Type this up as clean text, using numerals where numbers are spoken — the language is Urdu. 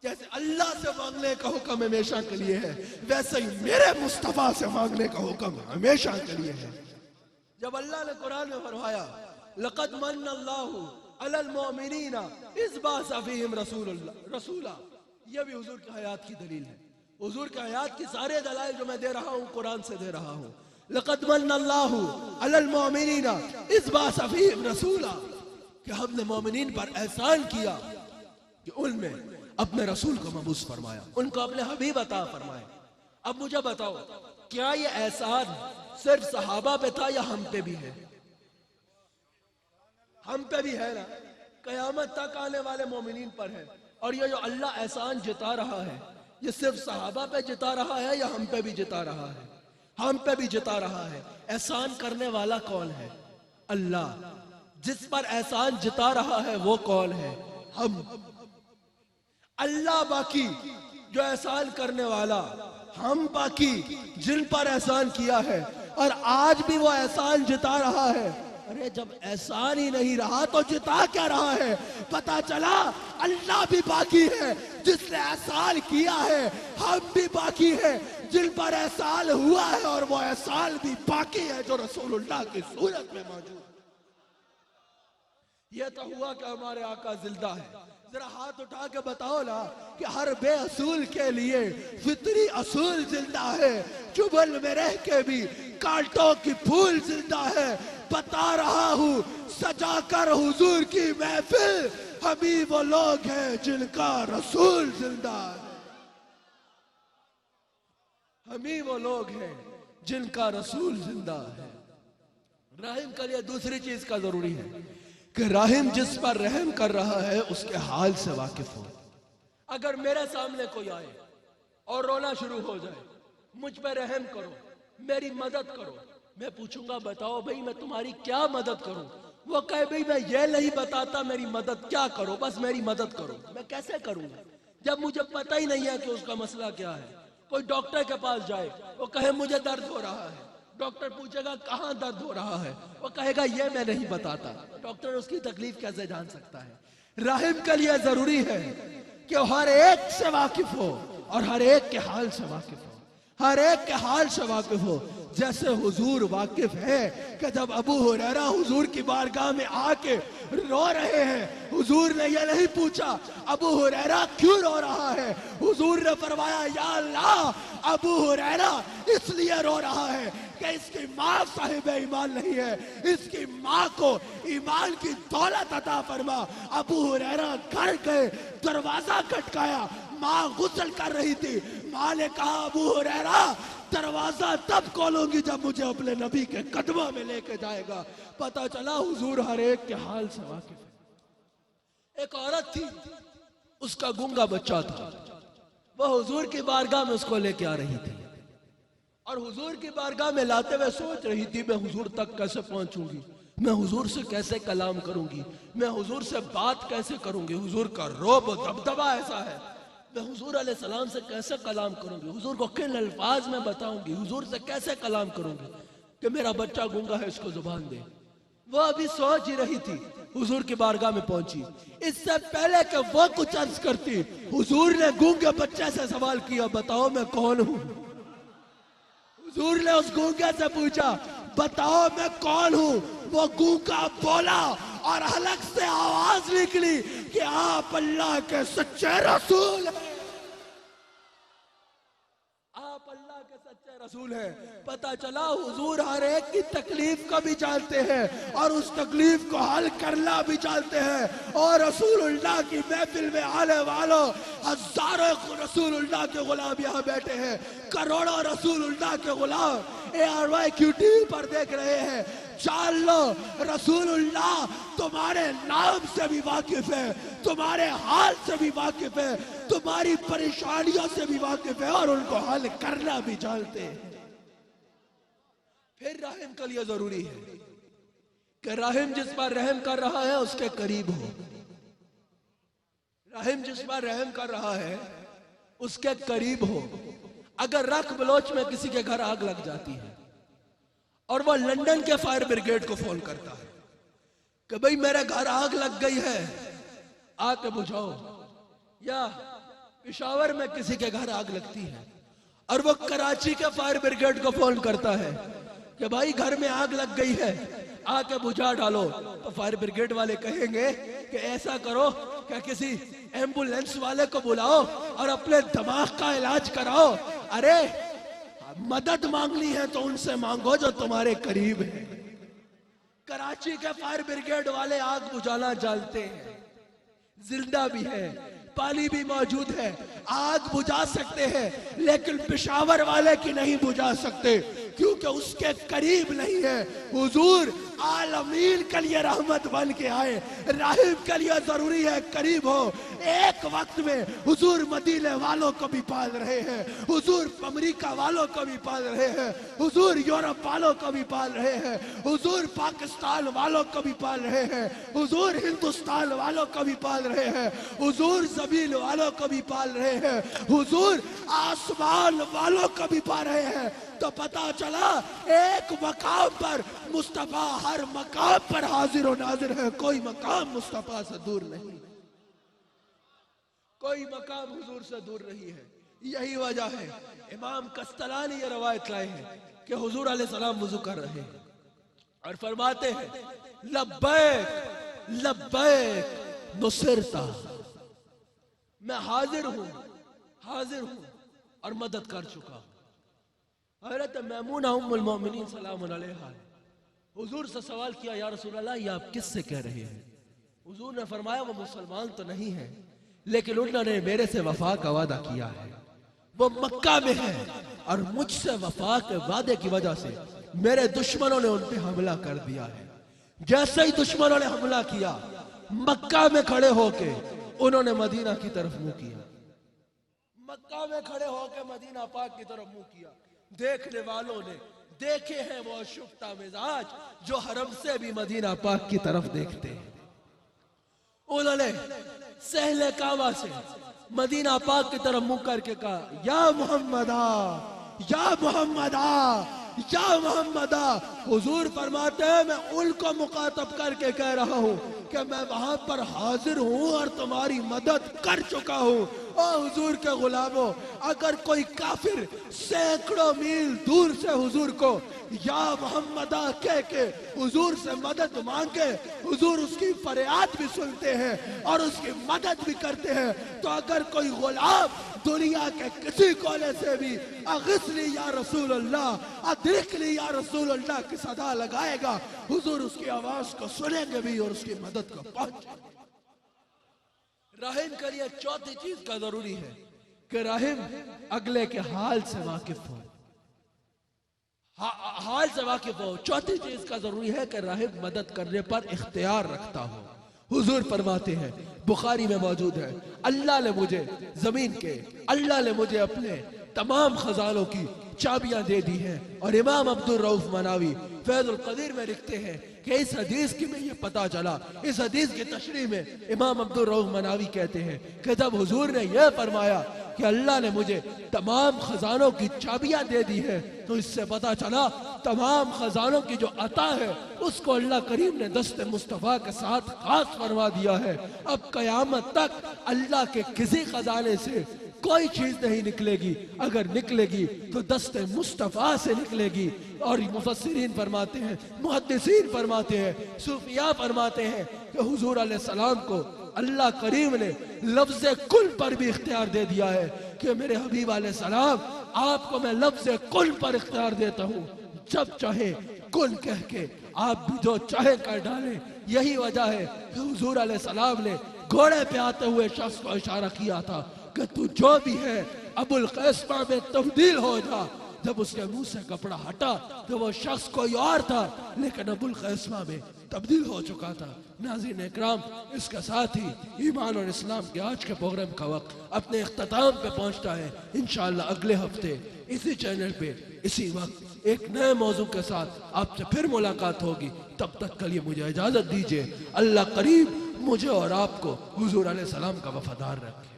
جیسے اللہ سے مانگنے کا حکم ہمیشہ کے لیے ہے، ویسے ہی میرے مصطفیٰ سے مانگنے کا حکم ہمیشہ کے لیے ہے۔ جب اللہ نے قرآن میں فرمایا لَقَدْ مَنَّ اللَّهُ عَلَى الْمُؤْمِنِينَ إِذْ بَعَثَ فِيهِمْ رَسُولًا، یہ بھی حضور کی حیات کی دلیل ہے۔ حضور کی حیات کی سارے دلائل جو میں دے رہا ہوں قرآن سے دے رہا ہوں۔ لَقَدْ مَنَّ اللَّهُ عَلَى الْمُؤْمِنِينَ إِذْ بَعَثَ فِيهِمْ رَسُولًا، کہ ہم نے مومنین پر احسان کیا کہ ان میں اپنے رسول کو مبعوث فرمایا، ان کو اپنے حبیب عطا فرمایا۔ اب مجھے بتاؤ کیا یہ احسان صرف صحابہ پہ تھا یا ہم پہ بھی ہے؟ ہم پہ بھی ہے نا، قیامت تک آنے والے مومنین پر ہے۔ اور یہ جو اللہ احسان جتا رہا ہے یہ صرف صحابہ پہ جتا رہا ہے یا ہم پہ بھی جتا رہا ہے؟ ہم پہ بھی جتا رہا ہے۔ احسان کرنے والا کون ہے؟ اللہ۔ جس پر احسان جتا رہا ہے وہ کون ہے؟ ہم۔ اللہ باقی جو احسان کرنے والا، ہم باقی جن پر احسان کیا ہے، اور آج بھی وہ احسان جتا رہا ہے۔ ارے جب احسان ہی نہیں رہا تو جتا کیا رہا ہے؟ پتا چلا اللہ بھی باقی ہے جس نے احسان کیا ہے، ہم بھی باقی ہے جن پر احسان ہوا ہے، اور وہ احسان بھی باقی ہے جو رسول اللہ کی صورت میں موجود ہے۔ یہ تو ہوا کہ ہمارے آقا زندہ ہے۔ ذرا ہاتھ اٹھا کے بتاؤ نا کہ ہر بے اصول کے لیے فطری اصول زندہ ہے، چبل میں رہ کے بھی کانٹوں کی پھول زندہ ہے۔ بتا رہا ہوں سجا کر حضور کی محفل، ہمیں وہ لوگ ہیں جن کا رسول زندہ ہے۔ ہمیں وہ لوگ ہیں جن کا رسول زندہ ہے۔ رحم کے لیے دوسری چیز کا ضروری ہے کہ رحم جس پر رحم کر رہا ہے اس کے حال سے واقف ہو۔ اگر میرے سامنے کوئی آئے اور رونا شروع ہو جائے، مجھ پہ رحم کرو، میری مدد کرو، میں پوچھوں گا بتاؤ بھئی میں تمہاری کیا مدد کروں؟ وہ کہے بھئی میں یہ نہیں بتاتا میری مدد کیا کرو، بس میری مدد کرو۔ میں کیسے کروں گا جب مجھے پتہ ہی نہیں ہے کہ اس کا مسئلہ کیا ہے؟ کوئی ڈاکٹر کے پاس جائے، وہ کہے مجھے درد ہو رہا ہے، ڈاکٹر پوچھے گا کہاں درد ہو رہا ہے، وہ کہے گا یہ میں نہیں بتاتا۔ ڈاکٹر اس کی تکلیف کیسے جان سکتا ہے؟ رحم کے لیے ضروری ہے کہ ہر ایک سے واقف ہو اور ہر ایک کے حال سے واقف ہو، ہر ایک کے حال سے واقف ہو۔ جیسے حضور واقف ہے کہ جب ابو ہریرہ حضور کی بارگاہ میں آ کے رو رہے ہیں، حضور نے یہ نہیں پوچھا ابو ہریرہ کیوں رو رہا ہے، حضور نے فرمایا یا اللہ ابو ہریرہ اس لیے رو رہا ہے کہ اس کی ماں صاحب ایمان نہیں ہے، اس کی ماں کو ایمان کی دولت عطا فرما۔ ابو ہریرہ گھر گئے، دروازہ کھٹکایا، ماں غسل کر رہی تھی، ماں نے کہا ابو ہریرہ دروازہ تب کھولوں گی جب مجھے اپنے نبی کے قدموں میں لے کے جائے گا۔ پتہ چلا حضور ہر ایک کے حال سے واقف ہے۔ ایک عورت تھی، اس کا گونگا بچہ تھا، وہ حضور کی بارگاہ میں اس کو لے کے آ رہی تھی، اور حضور کی بارگاہ میں لاتے ہوئے سوچ رہی تھی میں حضور تک کیسے پہنچوں گی، میں حضور سے کیسے کلام کروں گی، میں حضور سے بات کیسے کروں گی، حضور کا رعب و دبدبہ ایسا ہے، میں حضور علیہ السلام سے کیسے کلام کروں گی، حضور کو کن الفاظ میں بتاؤں گی، حضور سے کیسے کلام کروں گی کہ میرا بچہ گونگا ہے اس کو زبان دے۔ وہ ابھی سوچ ہی رہی تھی، حضور کی بارگاہ میں پہنچی۔ اس سے پہلے کہ وہ کچھ عرض کرتی، حضور نے گونگے بچے سے سوال کیا بتاؤ میں کون ہوں۔ حضور نے اس گونگے سے پوچھا بتاؤ میں کون ہوں، وہ گونگا بولا اور حلق سے آواز نکلی کہ آپ اللہ کے سچے رسول ہیں، آپ اللہ کے سچے رسول ہیں۔ پتہ چلا حضور ہر ایک کی تکلیف کو بھی جانتے ہیں اور اس تکلیف کو حل کرنا بھی جانتے ہیں، اور رسول اللہ کی محفل میں آنے والوں ہزاروں رسول اللہ کے غلام یہاں بیٹھے ہیں، کروڑوں رسول اللہ کے غلام ARYQT پر دیکھ رہے ہیں۔ جان لو رسول اللہ تمہارے نام سے بھی واقف ہے، تمہارے حال سے بھی واقف ہے، تمہاری پریشانیوں سے بھی واقف ہے، اور ان کو حل کرنا بھی جانتے ہیں۔ پھر رحم کے لیے ضروری ہے کہ رحم جس پر رحم کر رہا ہے اس کے قریب ہو، رحم جس پر رحم کر رہا ہے اس کے قریب ہو۔ اگر رکھ بلوچ میں کسی کے گھر آگ لگ جاتی ہے اور وہ لنڈن کے فائر بریگیڈ کو فون کرتا ہے کہ بھئی میرے گھر آگ لگ گئی ہے آ کے بجھاؤ، یا پشاور میں کسی کے گھر آگ لگتی ہے اور وہ کراچی کے فائر بریگیڈ کو فون کرتا ہے کہ بھائی گھر میں آگ لگ گئی ہے، آ کے بجھا ڈالو. تو فائر بریگیڈ والے کہیں گے کہ ایسا کرو کہ کسی ایمبولینس والے کو بلاؤ اور اپنے دماغ کا علاج کراؤ. ارے مدد مانگنی ہے تو ان سے مانگو جو تمہارے قریب ہے. کراچی کے فائر بریگیڈ والے آگ بجھانا جانتے ہیں، زندہ بھی ہے، پانی بھی موجود ہے، آگ بجھا سکتے ہیں، لیکن پشاور والے کی نہیں بجھا سکتے کیونکہ اس کے قریب نہیں ہے. حضور عالمین کے لیے رحمت بن کے آئے، راہب کے لیے ضروری ہے قریب ہو. ایک وقت میں حضور مدینے والوں کو بھی پال رہے ہیں، حضور امریکہ والوں کو بھی پال رہے ہیں، حضور یورپ والوں کو بھی پال رہے ہیں، حضور پاکستان والوں کو بھی پال رہے ہیں، حضور ہندوستان والوں کو بھی پال رہے ہیں، حضور زمین والوں کو بھی پال رہے ہیں، حضور آسمان والوں کو بھی پال رہے ہیں. تو پتا چلا ایک مقام پر مصطفیٰ ہر مقام پر حاضر و ناظر ہے. کوئی مقام مصطفیٰ سے دور نہیں، کوئی مقام حضور سے دور نہیں ہے. یہی وجہ ہے امام قسطلانی یہ روایت لائے ہیں کہ حضور علیہ السلام وضو کر رہے ہیں اور فرماتے ہیں لبیک لبیک نصرتا، میں حاضر ہوں اور مدد کر چکا ہوں. حضرت میمونہ ام المومنین سلام علیہا حضور سے سوال کیا یا رسول اللہ یہ آپ کس سے کہہ رہے ہیں؟ حضور نے فرمایا وہ مسلمان تو نہیں ہے لیکن انہوں نے میرے سے وفا کا وعدہ کیا ہے، وہ مکہ میں ہے اور مجھ سے وفا کے وعدے کی وجہ سے میرے دشمنوں نے ان پہ حملہ کر دیا ہے. جیسے ہی دشمنوں نے حملہ کیا مکہ میں کھڑے ہو کے انہوں نے مدینہ کی طرف منہ کیا، مکہ میں کھڑے ہو کے مدینہ پاک کی طرف منہ کیا. دیکھنے والوں نے دیکھے ہیں وہ شفتہ مزاج جو حرم سے بھی مدینہ پاک کی طرف دیکھتے ہیں. انہوں نے سہل کعبہ سے مدینہ پاک کی طرف منہ کر کے کہا یا محمدہ یا محمدہ یا محمدہ. حضور فرماتے ہیں میں ان کو مخاطب کر کے کہہ رہا ہوں کہ میں وہاں پر حاضر ہوں اور تمہاری مدد کر چکا ہوں. او حضور کے غلاموں، اگر کوئی کافر سینکڑوں میل دور سے حضور کو یا محمدہ کہہ کے حضور سے مدد مانگے، حضور اس کی فریاد بھی سنتے ہیں اور اس کی مدد بھی کرتے ہیں. تو اگر کوئی غلام دنیا کے کسی کونے سے بھی اغثنی یا رسول اللہ ادرکنی یا رسول اللہ کی صدا لگائے گا، حضور اس کی آواز کو سنیں گے بھی اور اس کی مدد کو پہنچیں گے. راہب کے لیے چوتھی چیز کا ضروری ہے کہ راہب اگلے کے حال سے واقف ہو، حال سے واقف ہو. چوتھی چیز کا ضروری ہے کہ راہب مدد کرنے پر اختیار رکھتا ہو. حضور فرماتے ہیں بخاری میں موجود ہے اللہ نے مجھے زمین کے، اللہ نے مجھے اپنے تمام خزانوں کی چابیاں دے دی ہیں. اور امام عبدالرؤف مناوی فیض القدیر میں لکھتے ہیں کہ اس حدیث کی میں یہ پتا چلا، اس حدیث کی تشریح میں امام عبدالرؤف مناوی کہتے ہیں کہ جب حضور نے یہ فرمایا کہ اللہ نے مجھے تمام خزانوں کی چابیاں دے دی ہے تو اس سے پتا چلا تمام خزانوں کی جو عطا ہے اس کو اللہ کریم نے دست مصطفیٰ کے ساتھ خاص فرما دیا ہے. اب قیامت تک اللہ کے کسی خزانے سے کوئی چیز نہیں نکلے گی، اگر نکلے گی تو دست مصطفیٰ سے نکلے گی. اور مفسرین فرماتے ہیں، محدثین فرماتے ہیں، صوفیاء فرماتے ہیں کہ حضور علیہ السلام کو اللہ کریم نے لفظ کل پر بھی اختیار دے دیا ہے کہ میرے حبیب علیہ السلام آپ کو میں لفظ کل پر اختیار دیتا ہوں، جب چاہے کل کہہ کے آپ بھی جو چاہے کر ڈالیں. یہی وجہ ہے کہ حضور علیہ السلام نے گھوڑے پہ آتے ہوئے شخص کو اشارہ کیا تھا کہ تو جو بھی ہے ابو القیسمہ میں تبدیل ہو جا. جب اس کے منہ سے کپڑا ہٹا تو وہ شخص کوئی اور تھا لیکن ابو القیسمہ میں تبدیل ہو چکا تھا. ناظرین اکرام، اس کے ساتھ ہی ایمان اور اسلام کے آج کے پروگرام کا وقت اپنے اختتام پہ پہنچتا ہے. انشاءاللہ اگلے ہفتے اسی چینل پہ اسی وقت ایک نئے موضوع کے ساتھ آپ سے پھر ملاقات ہوگی. تب تک کے لیے مجھے اجازت دیجیے. اللہ قریب مجھے اور آپ کو حضور علیہ السلام کا وفادار رکھے.